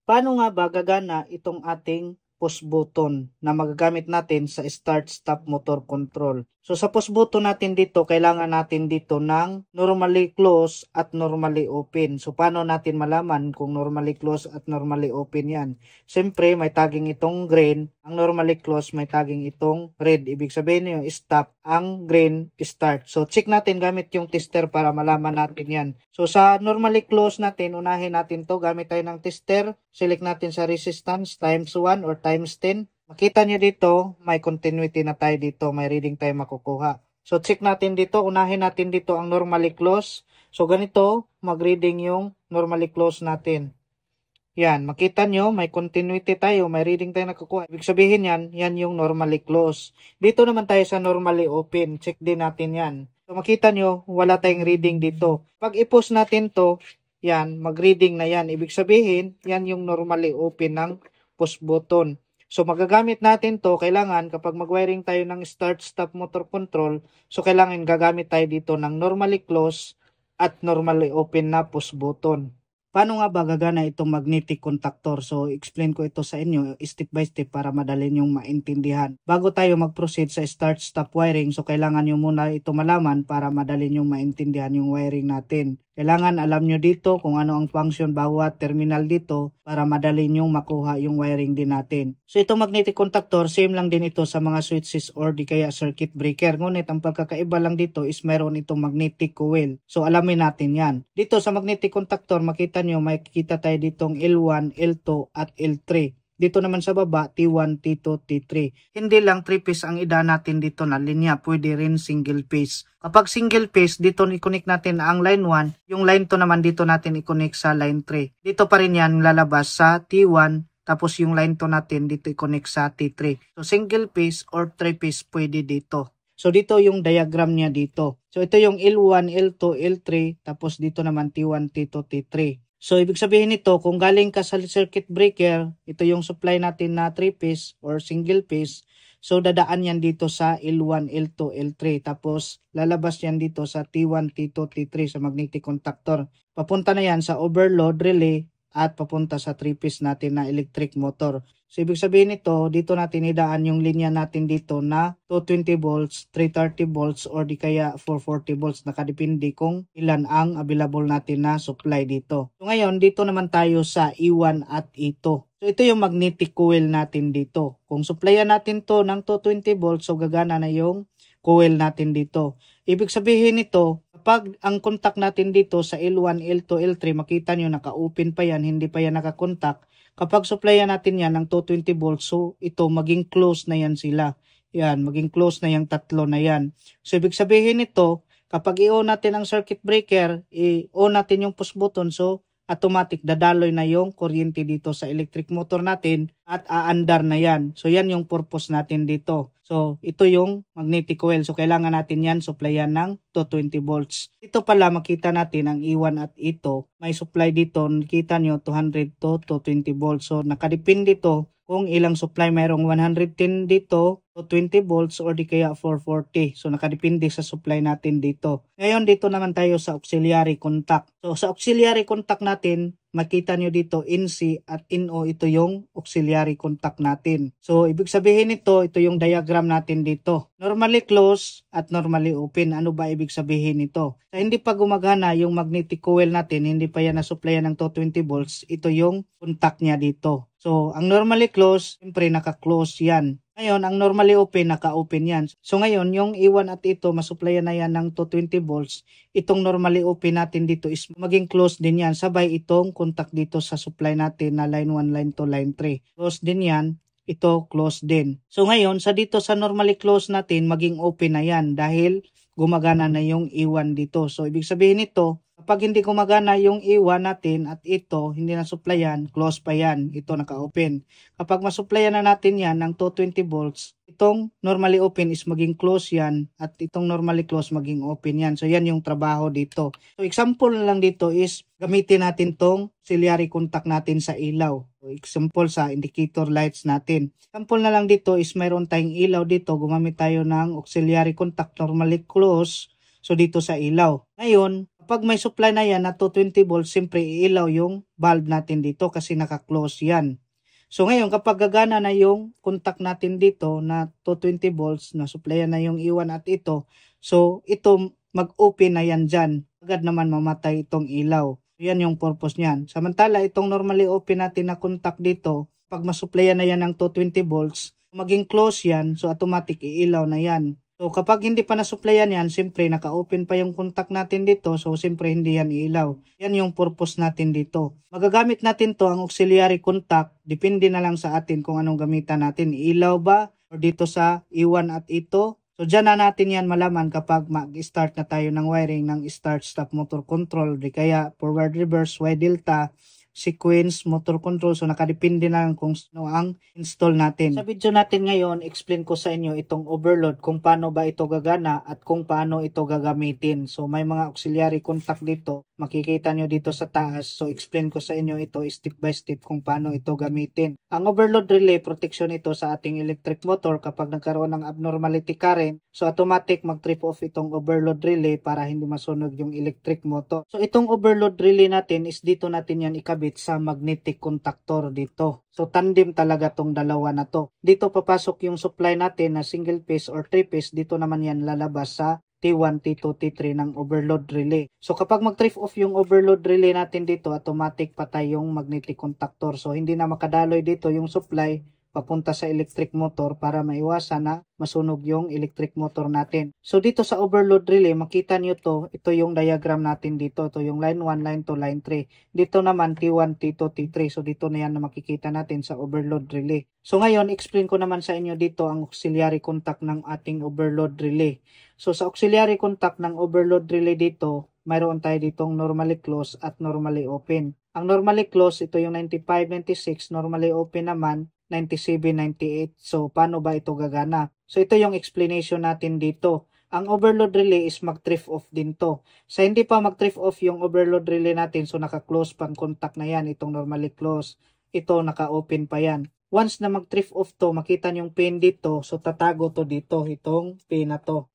Paano nga ba gagana itong ating push button na magagamit natin sa start-stop motor control? So sa push button natin dito, kailangan natin dito ng normally close at normally open. So paano natin malaman kung normally close at normally open yan? Siyempre may tagging itong green, ang normally close may tagging itong red. Ibig sabihin yung stop, ang green start. So check natin gamit yung tester para malaman natin yan. So sa normally close natin, unahin natin to gamit tayo ng tester. Select natin sa resistance times 1 or times 10. Makita nyo dito, may continuity na tayo dito. May reading tayo makukuha. So check natin dito, unahin natin dito ang normally close. So ganito, mag-reading yung normally close natin. Yan, makita nyo, may continuity tayo, may reading tayo nakukuha. Ibig sabihin yan yung normally close. Dito naman tayo sa normally open. Check din natin yan. So makita nyo, wala tayong reading dito. Pag i-post natin to, yan, mag-reading na yan. Ibig sabihin, yan yung normally open ng push button. So magagamit natin to, kailangan kapag mag-wiring tayo ng start-stop motor control, so kailangan gagamit tayo dito ng normally close at normally open na push button. Paano nga ba gagana itong magnetic contactor? So, explain ko ito sa inyo step by step para madali nyong maintindihan. Bago tayo mag-proceed sa start-stop wiring, so kailangan nyo muna ito malaman para madali nyong maintindihan yung wiring natin. Kailangan alam nyo dito kung ano ang function bawat terminal dito para madali nyong makuha yung wiring din natin. So itong magnetic contactor, same lang din ito sa mga switches or di kaya circuit breaker. Ngunit ang pagkakaiba lang dito is meron itong magnetic coil. So alamin natin yan. Dito sa magnetic contactor, makita nyo, makikita tayo ditong L1, L2 at L3. Dito naman sa baba, T1, T2, T3. Hindi lang 3-phase ang ida natin dito na linya, pwede rin single phase. Kapag single phase, dito i-connect natin ang line 1, yung line 2 naman dito natin i-connect sa line 3. Dito pa rin yan lalabas sa T1, tapos yung line 2 natin dito i-connect sa T3. So single phase or 3-phase pwede dito. So dito yung diagram niya dito. So ito yung L1, L2, L3, tapos dito naman T1, T2, T3. So, ibig sabihin nito, kung galing ka sa circuit breaker, ito yung supply natin na 3-phase or single phase. So, dadaan yan dito sa L1, L2, L3. Tapos, lalabas yan dito sa T1, T2, T3 sa magnetic contactor. Papunta na yan sa overload relay at papunta sa 3-phase natin na electric motor. So, ibig sabihin nito, dito natin idaan yung linya natin dito na 220 volts, 330 volts, or di kaya 440 volts. Nakadepende kung ilan ang available natin na supply dito. So, ngayon, dito naman tayo sa E1 at E2. So, ito yung magnetic coil natin dito. Kung supplyan natin to ng 220 volts, so gagana na yung coil natin dito. Ibig sabihin nito, kapag ang contact natin dito sa L1, L2, L3, makita nyo naka-open pa yan, hindi pa yan naka-contact. Kapag supplyan natin yan ng 220 volts, so ito maging close na yan sila. Yan, maging close na yung tatlo na yan. So ibig sabihin nito, kapag i-on natin ang circuit breaker, i-on natin yung push button, so automatic dadaloy na yung kuryente dito sa electric motor natin at aandar na yan. So yan yung purpose natin dito. So ito yung magnetic coil. So kailangan natin yan supplyan ng 220 volts. Ito pala makita natin ang E1 at E2. May supply dito. Nakita nyo 200 to 220 volts. So nakadepende to kung ilang supply, mayroong 110 dito, 20 volts or di kaya 440. So nakadepende sa supply natin dito. Ngayon dito naman tayo sa auxiliary contact. So sa auxiliary contact natin, makita nyo dito NC at NO, ito yung auxiliary contact natin. So ibig sabihin ito yung diagram natin dito. Normally close at normally open. Ano ba ibig sabihin nito? Sa hindi pa gumagana yung magnetic coil natin, hindi pa yan na-supplyan ng 220 volts, ito yung contact niya dito. So ang normally close, siyempre naka-close yan. Ngayon, ang normally open, naka-open yan. So ngayon, yung E1 at ito, masupplyan na yan ng 220 volts. Itong normally open natin dito is maging close din yan. Sabay itong contact dito sa supply natin na line 1, line 2, line 3. Close din yan. Ito close din. So ngayon, sa dito sa normally close natin, maging open na yan dahil gumagana na yung E1 dito. So ibig sabihin nito, kapag hindi gumagana yung E1 natin at ito, hindi na supplyan, close pa yan. Ito naka-open. Kapag masupplyan na natin yan ng 220 volts, itong normally open is maging close yan at itong normally close maging open yan. So yan yung trabaho dito. So example na lang dito is gamitin natin tong auxiliary contact natin sa ilaw. So example sa indicator lights natin. Example na lang dito is mayroon tayong ilaw dito. Gumamit tayo ng auxiliary contact normally close. So dito sa ilaw. Ngayon, Kapag may supply na yan na 220 volts, siyempre iilaw yung bulb natin dito kasi naka-close yan. So ngayon, kapag gagana na yung contact natin dito na 220 volts, na supplyan na yung iwan at ito, so ito mag-open na yan dyan. Agad naman mamatay itong ilaw. Yan yung purpose niyan. Samantala, itong normally open natin na contact dito, pag masupplyan na yan ng 220 volts, maging close yan, so automatic iilaw na yan. So kapag hindi pa nasupplyan yan, siyempre naka-open pa yung contact natin dito, so siyempre hindi yan iilaw. Yan yung purpose natin dito. Magagamit natin to ang auxiliary contact, depende na lang sa atin kung anong gamitan natin. Ilaw ba o dito sa iwan at ito? So dyan na natin yan malaman kapag mag-start na tayo ng wiring ng start-stop motor control, di kaya forward reverse, Y delta, sequence, motor control. So nakadepende na lang kung ano ang install natin. Sa video natin ngayon, explain ko sa inyo itong overload, kung paano ba ito gagana at kung paano ito gagamitin. So may mga auxiliary contact dito, makikita nyo dito sa taas. So explain ko sa inyo ito step by step kung paano ito gamitin. Ang overload relay, protection ito sa ating electric motor kapag nagkaroon ng abnormality current. So automatic mag-trip off itong overload relay para hindi masunog yung electric motor. So itong overload relay natin is dito natin yan ikabit sa magnetic contactor dito. So tandem talaga tong dalawa na to. Dito papasok yung supply natin na single phase or 3 phase. Dito naman yan lalabas sa T1, T2, T3 ng overload relay. So kapag mag-trip off yung overload relay natin dito, automatic patay yung magnetic contactor. So hindi na makadaloy dito yung supply papunta sa electric motor para maiwasan na masunog yung electric motor natin. So dito sa overload relay, makita nyo to, ito yung diagram natin dito. Ito yung line 1, line 2, line 3. Dito naman T1, T2, T3. So dito na yan na makikita natin sa overload relay. So ngayon, explain ko naman sa inyo dito ang auxiliary contact ng ating overload relay. So sa auxiliary contact ng overload relay dito, mayroon tayo ditong normally close at normally open. Ang normally close, ito yung 95, 96. Normally open naman, 97, 98. So, paano ba ito gagana? So, ito yung explanation natin dito. Ang overload relay is mag-trip off din to. Sa hindi pa mag-trip off yung overload relay natin, so naka-close pang contact na yan, itong normally close. Ito, naka-open pa yan. Once na mag-trip off to, makita nyo yung pin dito, so tatago to dito, itong pin na to.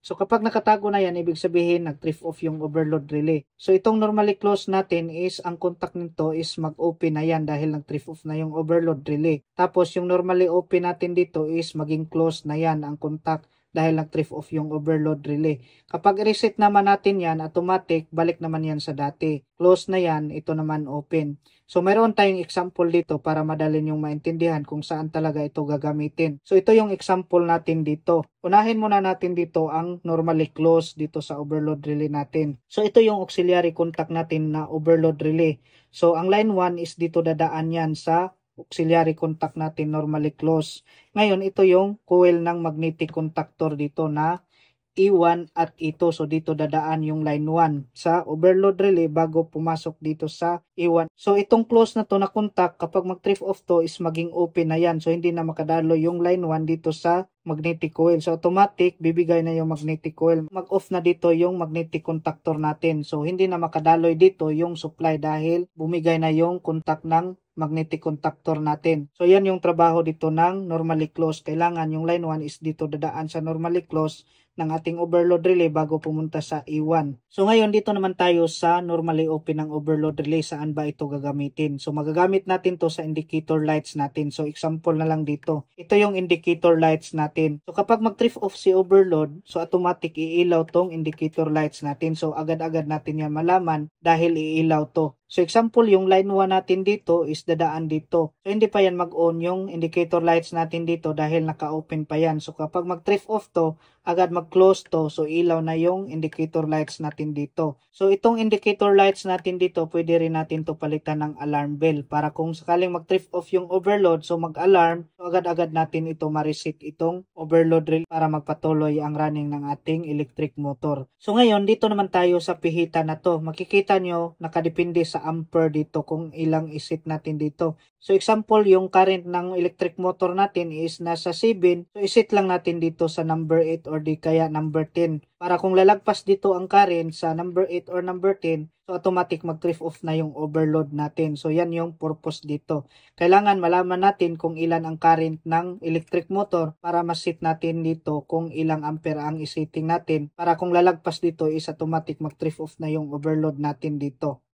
So kapag nakatago na yan, ibig sabihin nag-trip off yung overload relay. So itong normally close natin is, ang contact nito is mag-open na yan dahil nag-trip off na yung overload relay. Tapos yung normally open natin dito is maging close na yan ang contact dahil nag-trip off yung overload relay. Kapag reset naman natin yan, automatic, balik naman yan sa dati. Close na yan, ito naman open. So mayroon tayong example dito para madali yung maintindihan kung saan talaga ito gagamitin. So ito yung example natin dito. Unahin muna natin dito ang normally close dito sa overload relay natin. So ito yung auxiliary contact natin na overload relay. So ang line 1 is dito dadaan yan sa auxiliary contact natin normally close. Ngayon ito yung coil ng magnetic contactor dito na E1 at E2. So dito dadaan yung line 1 sa overload relay bago pumasok dito sa E1. So itong close na to na contact, kapag mag-trip off to is maging open na yan. So hindi na makadalo yung line 1 dito sa magnetic coil. So automatic bibigay na yung magnetic coil. Mag-off na dito yung magnetic contactor natin. So hindi na makadaloy dito yung supply dahil bumigay na yung contact ng magnetic contactor natin. So yan yung trabaho dito ng normally close. Kailangan yung line 1 is dito dadaan sa normally close ng ating overload relay bago pumunta sa E1. So ngayon dito naman tayo sa normally open ng overload relay. Saan ba ito gagamitin? So magagamit natin to sa indicator lights natin. So example na lang dito. Ito yung indicator lights natin. So kapag mag-trip off si overload, so automatic iilaw tong indicator lights natin. So agad-agad natin yan malaman dahil iilaw to. So example, yung line 1 natin dito is dadaan dito. So hindi pa yan mag-on yung indicator lights natin dito dahil naka-open pa yan. So kapag mag-trip off to, agad mag-close to. So ilaw na yung indicator lights natin dito. So itong indicator lights natin dito, pwede rin natin to palitan ng alarm bell para kung sakaling mag-trip off yung overload, so mag-alarm, so agad-agad natin ito ma-reset itong overload relay para magpatuloy ang running ng ating electric motor. So ngayon, dito naman tayo sa pihita na to. Makikita nyo, nakadepende sa ampere dito kung ilang iset natin dito. So example, yung current ng electric motor natin is nasa 7. So iset lang natin dito sa number 8 or di kaya number 10. Para kung lalagpas dito ang current sa number 8 or number 10, so automatic mag-trip off na yung overload natin. So yan yung purpose dito. Kailangan malaman natin kung ilan ang current ng electric motor para ma-set natin dito kung ilang ampere ang isetting natin. Para kung lalagpas dito is automatic mag-trip off na yung overload natin dito.